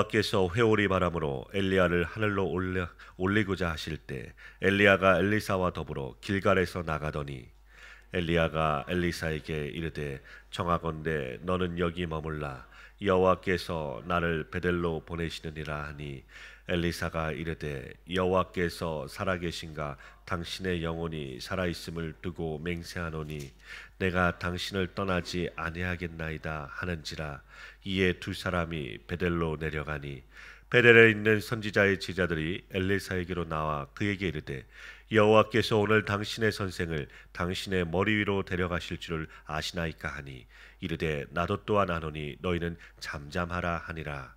여호와께서 회오리 바람으로 엘리야를 하늘로 올리고자 하실 때 엘리야가 엘리사와 더불어 길갈에서 나가더니 엘리야가 엘리사에게 이르되 청하건대 너는 여기 머물라 여호와께서 나를 베델로 보내시느니라 하니 엘리사가 이르되 여호와께서 살아계신가 당신의 영혼이 살아있음을 두고 맹세하노니 내가 당신을 떠나지 아니하겠나이다 하는지라. 이에 두 사람이 베델로 내려가니 베델에 있는 선지자의 제자들이 엘리사에게로 나와 그에게 이르되 여호와께서 오늘 당신의 선생을 당신의 머리 위로 데려가실 줄을 아시나이까 하니 이르되 나도 또한 아노니 너희는 잠잠하라 하니라.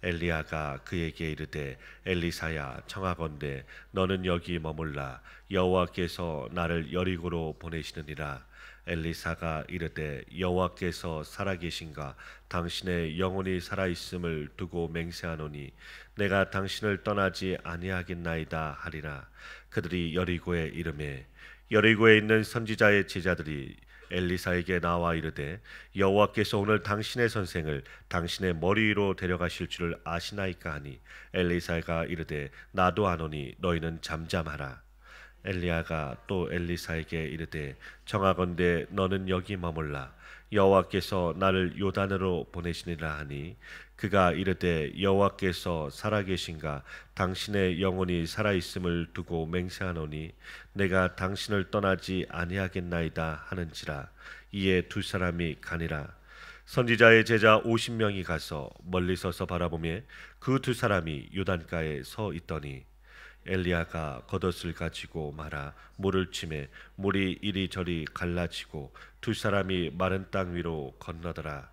엘리야가 그에게 이르되 엘리사야 청하건대 너는 여기 머물라 여호와께서 나를 여리고로 보내시느니라. 엘리사가 이르되 여호와께서 살아계신가 당신의 영혼이 살아있음을 두고 맹세하노니 내가 당신을 떠나지 아니하겠나이다 하리라. 그들이 여리고에 이르매 여리고에 있는 선지자의 제자들이 엘리사에게 나와 이르되 여호와께서 오늘 당신의 선생을 당신의 머리 위로 데려가실 줄을 아시나이까 하니 엘리사가 이르되 나도 아노니 너희는 잠잠하라. 엘리야가 또 엘리사에게 이르되 청하건대 너는 여기 머물라 여호와께서 나를 요단으로 보내시니라 하니 그가 이르되 여호와께서 살아계신가 당신의 영혼이 살아있음을 두고 맹세하노니 내가 당신을 떠나지 아니하겠나이다 하는지라. 이에 두 사람이 가니라. 선지자의 제자 50명이 가서 멀리 서서 바라보며 그 두 사람이 요단가에 서 있더니 엘리야가 겉옷을 가지고 말아 물을 치매 물이 이리저리 갈라지고 두 사람이 마른 땅 위로 건너더라.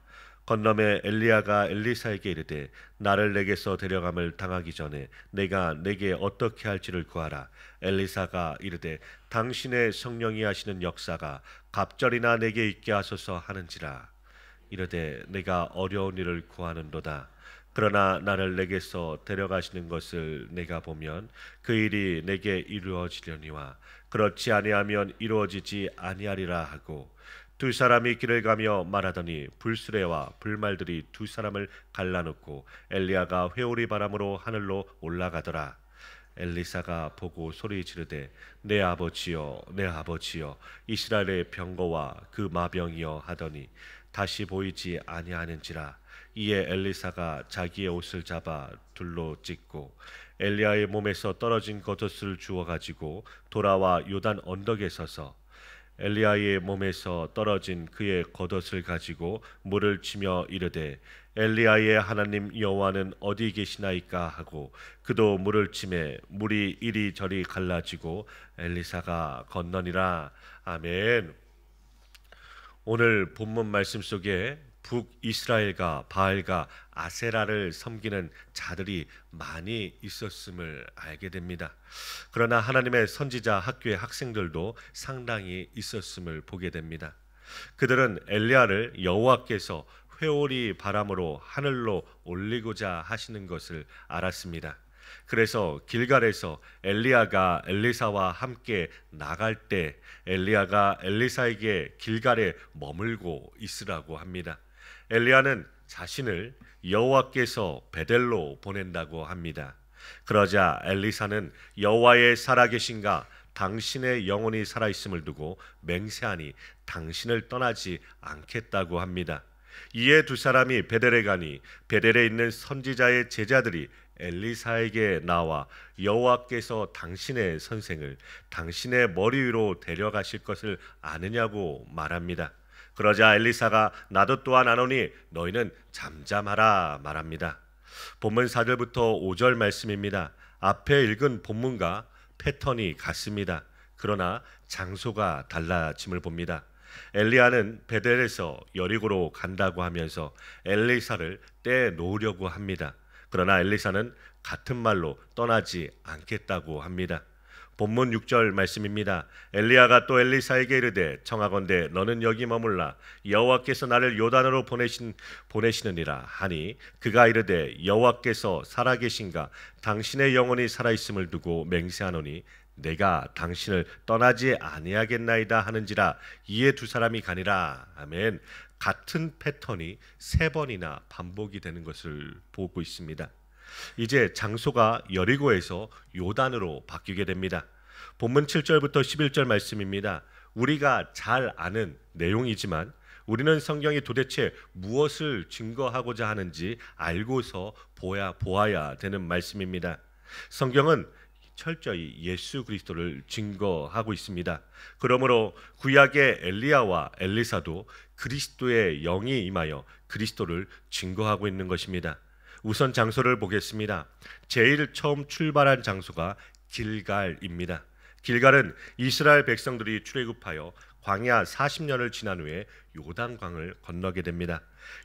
건너매 엘리야가 엘리사에게 이르되 나를 내게서 데려감을 당하기 전에 내가 내게 어떻게 할지를 구하라. 엘리사가 이르되 당신의 성령이 하시는 역사가 갑절이나 내게 있게 하소서 하는지라. 이르되 내가 어려운 일을 구하는도다. 그러나 나를 내게서 데려가시는 것을 내가 보면 그 일이 내게 이루어지려니와 그렇지 아니하면 이루어지지 아니하리라 하고 두 사람이 길을 가며 말하더니 불수레와 불말들이 두 사람을 갈라놓고 엘리야가 회오리 바람으로 하늘로 올라가더라. 엘리사가 보고 소리 지르되 내 아버지여 내 아버지여 이스라엘의 병거와 그 마병이여 하더니 다시 보이지 아니하는지라. 이에 엘리사가 자기의 옷을 잡아 둘로 찢고 엘리야의 몸에서 떨어진 겉옷을 주워 가지고 돌아와 요단 언덕에 서서 엘리야의 몸에서 떨어진 그의 겉옷을 가지고 물을 치며 이르되 엘리야의 하나님 여호와는 어디 계시나이까 하고 그도 물을 치매 물이 이리저리 갈라지고 엘리사가 건너니라. 아멘. 오늘 본문 말씀 속에 북이스라엘과 바알과 아세라를 섬기는 자들이 많이 있었음을 알게 됩니다. 그러나 하나님의 선지자 학교의 학생들도 상당히 있었음을 보게 됩니다. 그들은 엘리야를 여호와께서 회오리 바람으로 하늘로 올리고자 하시는 것을 알았습니다. 그래서 길갈에서 엘리야가 엘리사와 함께 나갈 때 엘리야가 엘리사에게 길갈에 머물고 있으라고 합니다. 엘리야는 자신을 여호와께서 베델로 보낸다고 합니다. 그러자 엘리사는 여호와의 살아계신가 당신의 영혼이 살아있음을 두고 맹세하니 당신을 떠나지 않겠다고 합니다. 이에 두 사람이 베델에 가니 베델에 있는 선지자의 제자들이 엘리사에게 나와 여호와께서 당신의 선생을 당신의 머리 위로 데려가실 것을 아느냐고 말합니다. 그러자 엘리사가 나도 또한 아노니 너희는 잠잠하라 말합니다. 본문 4절부터 5절 말씀입니다. 앞에 읽은 본문과 패턴이 같습니다. 그러나 장소가 달라짐을 봅니다. 엘리야는 베델에서 여리고로 간다고 하면서 엘리사를 떼놓으려고 합니다. 그러나 엘리사는 같은 말로 떠나지 않겠다고 합니다. 본문 6절 말씀입니다. 엘리야가 또 엘리사에게 이르되 청하건대 너는 여기 머물라 여호와께서 나를 요단으로 보내시느니라 하니 그가 이르되 여호와께서 살아계신가 당신의 영혼이 살아있음을 두고 맹세하노니 내가 당신을 떠나지 아니하겠나이다 하는지라. 이에 두 사람이 가니라. 아멘. 같은 패턴이 3번이나 반복이 되는 것을 보고 있습니다. 이제 장소가 여리고에서 요단으로 바뀌게 됩니다. 본문 7절부터 11절 말씀입니다. 우리가 잘 아는 내용이지만 우리는 성경이 도대체 무엇을 증거하고자 하는지 알고서 보아야 되는 말씀입니다. 성경은 철저히 예수 그리스도를 증거하고 있습니다. 그러므로 구약의 엘리야와 엘리사도 그리스도의 영이 임하여 그리스도를 증거하고 있는 것입니다. 우선 장소를 보겠습니다. 제일 처음 출발한 장소가 길갈입니다. 길갈은 이스라엘 백성들이 출애굽하여 광야 40년을 지난 후에 요단강을 건너게 됩니다.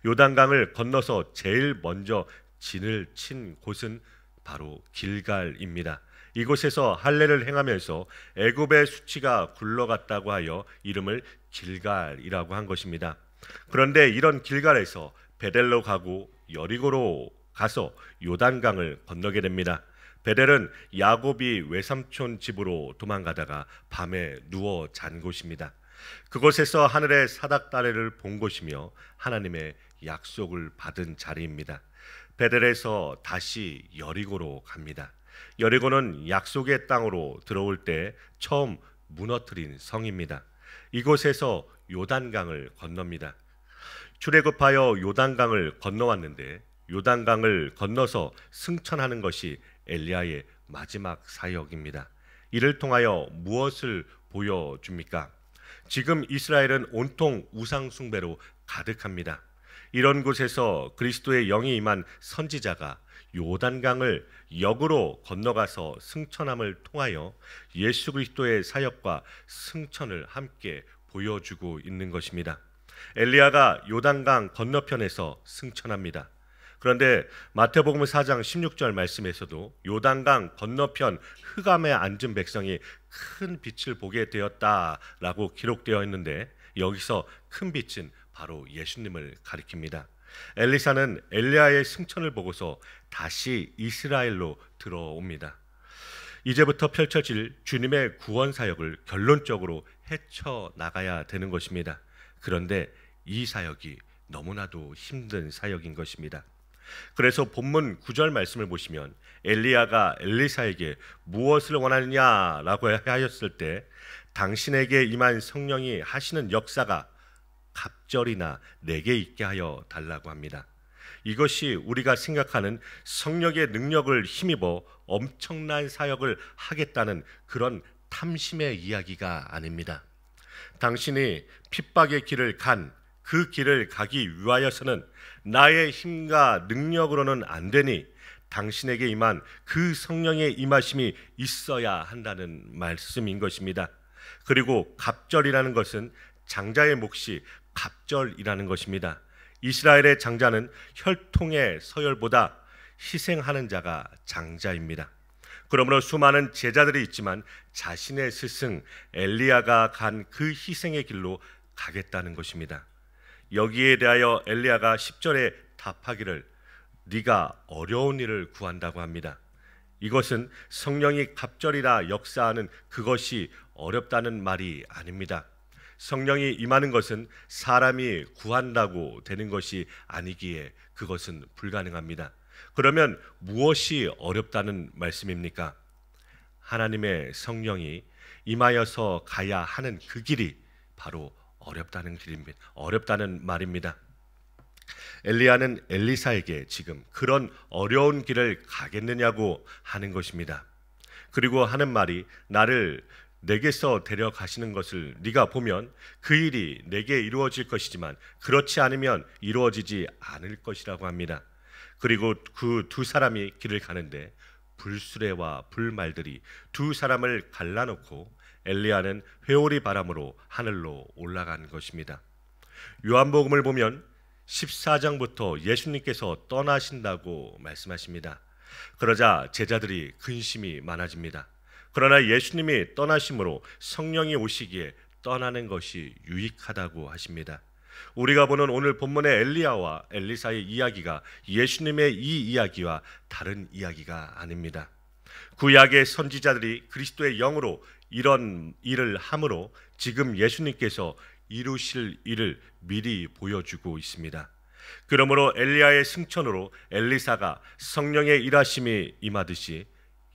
요단강을 건너서 제일 먼저 진을 친 곳은 바로 길갈입니다. 이곳에서 할례를 행하면서 애굽의 수치가 굴러갔다고 하여 이름을 길갈이라고 한 것입니다. 그런데 이런 길갈에서 베델로 가고 여리고로 가서 요단강을 건너게 됩니다. 베델은 야곱이 외삼촌 집으로 도망가다가 밤에 누워 잔 곳입니다. 그곳에서 하늘의 사닥다리를 본 곳이며 하나님의 약속을 받은 자리입니다. 베델에서 다시 여리고로 갑니다. 여리고는 약속의 땅으로 들어올 때 처음 무너뜨린 성입니다. 이곳에서 요단강을 건넙니다. 출애굽하여 요단강을 건너왔는데 요단강을 건너서 승천하는 것이 엘리야의 마지막 사역입니다. 이를 통하여 무엇을 보여줍니까? 지금 이스라엘은 온통 우상 숭배로 가득합니다. 이런 곳에서 그리스도의 영이 임한 선지자가 요단강을 역으로 건너가서 승천함을 통하여 예수 그리스도의 사역과 승천을 함께 보여주고 있는 것입니다. 엘리야가 요단강 건너편에서 승천합니다. 그런데 마태복음 4장 16절 말씀에서도 요단강 건너편 흑암에 앉은 백성이 큰 빛을 보게 되었다라고 기록되어 있는데 여기서 큰 빛은 바로 예수님을 가리킵니다. 엘리사는 엘리야의 승천을 보고서 다시 이스라엘로 들어옵니다. 이제부터 펼쳐질 주님의 구원 사역을 결론적으로 헤쳐나가야 되는 것입니다. 그런데 이 사역이 너무나도 힘든 사역인 것입니다. 그래서 본문 9절 말씀을 보시면 엘리야가 엘리사에게 무엇을 원하느냐라고 하였을 때 당신에게 임한 성령이 하시는 역사가 갑절이나 내게 있게 하여 달라고 합니다. 이것이 우리가 생각하는 성령의 능력을 힘입어 엄청난 사역을 하겠다는 그런 탐심의 이야기가 아닙니다. 당신이 핍박의 길을 그 길을 가기 위하여서는 나의 힘과 능력으로는 안 되니 당신에게 임한 그 성령의 임하심이 있어야 한다는 말씀인 것입니다. 그리고 갑절이라는 것은 장자의 몫이 갑절이라는 것입니다. 이스라엘의 장자는 혈통의 서열보다 희생하는 자가 장자입니다. 그러므로 수많은 제자들이 있지만 자신의 스승 엘리야가 간 그 희생의 길로 가겠다는 것입니다. 여기에 대하여 엘리야가 10절에 답하기를 네가 어려운 일을 구한다고 합니다. 이것은 성령이 갑절이라 역사하는 그것이 어렵다는 말이 아닙니다. 성령이 임하는 것은 사람이 구한다고 되는 것이 아니기에 그것은 불가능합니다. 그러면 무엇이 어렵다는 말씀입니까? 하나님의 성령이 임하여서 가야 하는 그 길이 바로 어렵다는 길입니다. 어렵다는 말입니다. 엘리야는 엘리사에게 지금 그런 어려운 길을 가겠느냐고 하는 것입니다. 그리고 하는 말이 나를 내게서 데려가시는 것을 네가 보면 그 일이 내게 이루어질 것이지만 그렇지 않으면 이루어지지 않을 것이라고 합니다. 그리고 그 두 사람이 길을 가는데 불수레와 불말들이 두 사람을 갈라놓고 엘리야는 회오리 바람으로 하늘로 올라간 것입니다. 요한복음을 보면 14장부터 예수님께서 떠나신다고 말씀하십니다. 그러자 제자들이 근심이 많아집니다. 그러나 예수님이 떠나심으로 성령이 오시기에 떠나는 것이 유익하다고 하십니다. 우리가 보는 오늘 본문의 엘리야와 엘리사의 이야기가 예수님의 이 이야기와 다른 이야기가 아닙니다. 구약의 선지자들이 그리스도의 영으로 이런 일을 함으로 지금 예수님께서 이루실 일을 미리 보여주고 있습니다. 그러므로 엘리야의 승천으로 엘리사가 성령의 일하심이 임하듯이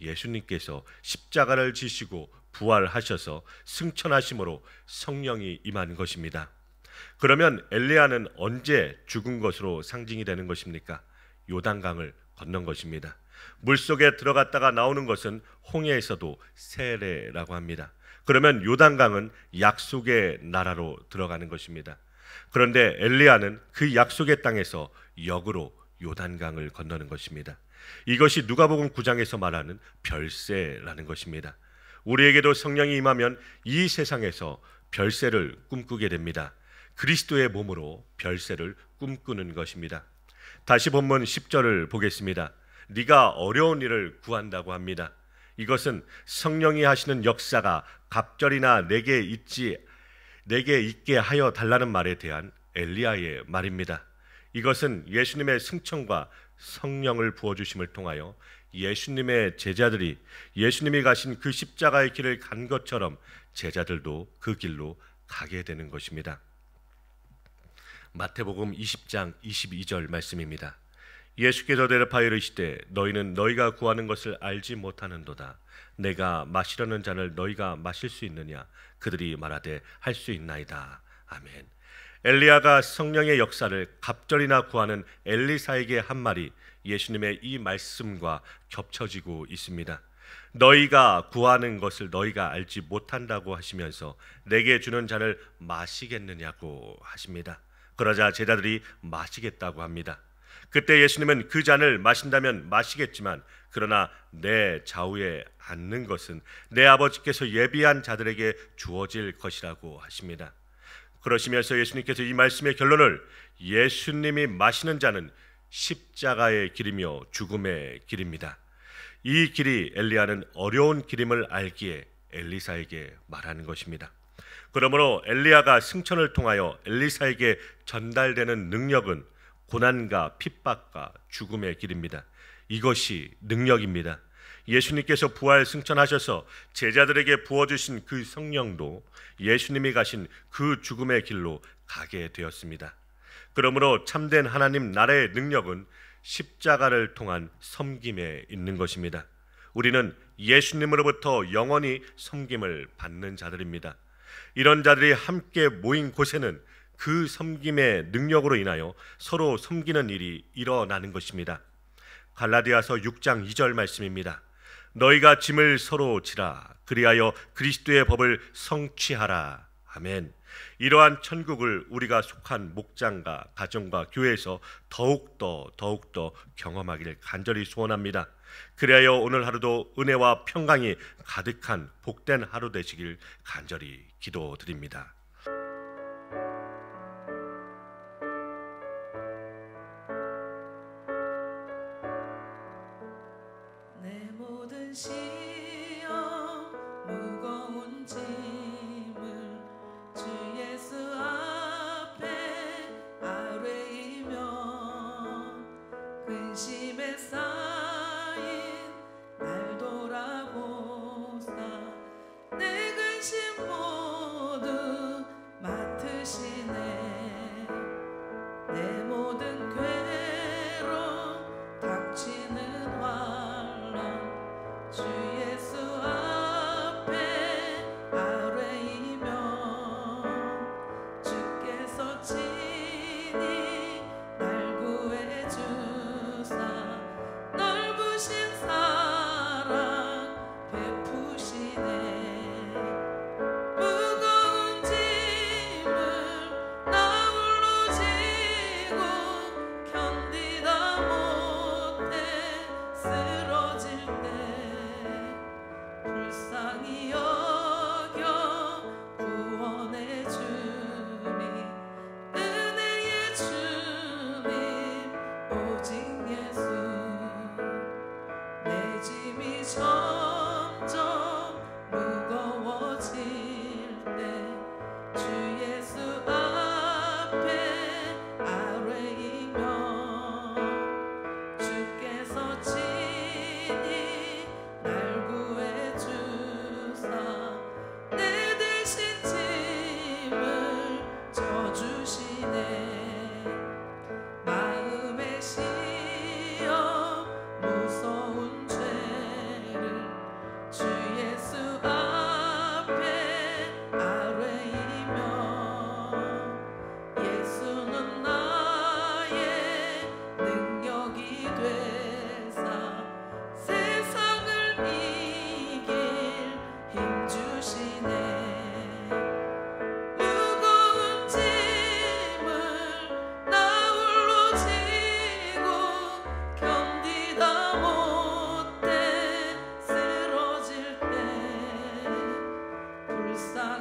예수님께서 십자가를 지시고 부활하셔서 승천하심으로 성령이 임한 것입니다. 그러면 엘리야는 언제 죽은 것으로 상징이 되는 것입니까? 요단강을 건넌 것입니다. 물속에 들어갔다가 나오는 것은 홍해에서도 세례라고 합니다. 그러면 요단강은 약속의 나라로 들어가는 것입니다. 그런데 엘리야는 그 약속의 땅에서 역으로 요단강을 건너는 것입니다. 이것이 누가복음 9장에서 말하는 별세라는 것입니다. 우리에게도 성령이 임하면 이 세상에서 별세를 꿈꾸게 됩니다. 그리스도의 몸으로 별세를 꿈꾸는 것입니다. 다시 본문 10절을 보겠습니다. 네가 어려운 일을 구한다고 합니다. 이것은 성령이 하시는 역사가 갑절이나 내게 있게 하여 달라는 말에 대한 엘리야의 말입니다. 이것은 예수님의 승천과 성령을 부어주심을 통하여 예수님의 제자들이 예수님이 가신 그 십자가의 길을 간 것처럼 제자들도 그 길로 가게 되는 것입니다. 마태복음 20장 22절 말씀입니다. 예수께서 대답하여 이르시되 너희는 너희가 구하는 것을 알지 못하는도다. 내가 마시려는 잔을 너희가 마실 수 있느냐? 그들이 말하되 할 수 있나이다. 아멘. 엘리야가 성령의 역사를 갑절이나 구하는 엘리사에게 한 말이 예수님의 이 말씀과 겹쳐지고 있습니다. 너희가 구하는 것을 너희가 알지 못한다고 하시면서 내게 주는 잔을 마시겠느냐고 하십니다. 그러자 제자들이 마시겠다고 합니다. 그때 예수님은 그 잔을 마신다면 마시겠지만 그러나 내 좌우에 앉는 것은 내 아버지께서 예비한 자들에게 주어질 것이라고 하십니다. 그러시면서 예수님께서 이 말씀의 결론을 예수님이 마시는 잔은 십자가의 길이며 죽음의 길입니다. 이 길이 엘리야는 어려운 길임을 알기에 엘리사에게 말하는 것입니다. 그러므로 엘리야가 승천을 통하여 엘리사에게 전달되는 능력은 고난과 핍박과 죽음의 길입니다. 이것이 능력입니다. 예수님께서 부활 승천하셔서 제자들에게 부어주신 그 성령도 예수님이 가신 그 죽음의 길로 가게 되었습니다. 그러므로 참된 하나님 나라의 능력은 십자가를 통한 섬김에 있는 것입니다. 우리는 예수님으로부터 영원히 섬김을 받는 자들입니다. 이런 자들이 함께 모인 곳에는 그 섬김의 능력으로 인하여 서로 섬기는 일이 일어나는 것입니다. 갈라디아서 6장 2절 말씀입니다. 너희가 짐을 서로 지라 그리하여 그리스도의 법을 성취하라. 아멘. 이러한 천국을 우리가 속한 목장과 가정과 교회에서 더욱더 경험하기를 간절히 소원합니다. 그리하여 오늘 하루도 은혜와 평강이 가득한 복된 하루 되시길 간절히 기도드립니다. 내 모든 시험 무거운 짐을 주 예수 앞에 아뢰이며 근심에 쌓인 날 돌아보사 내 근심 모두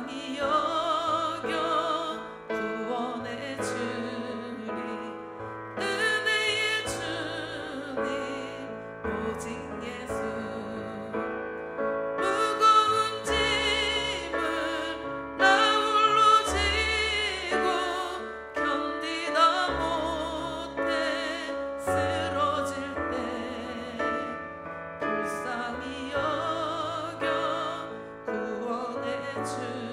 불쌍히 여겨 구원해 주리 은혜의 주님 오직 예수 무거운 짐을 나 홀로 지고 견디다 못해 쓰러질 때 불쌍히 여겨 구원해 주리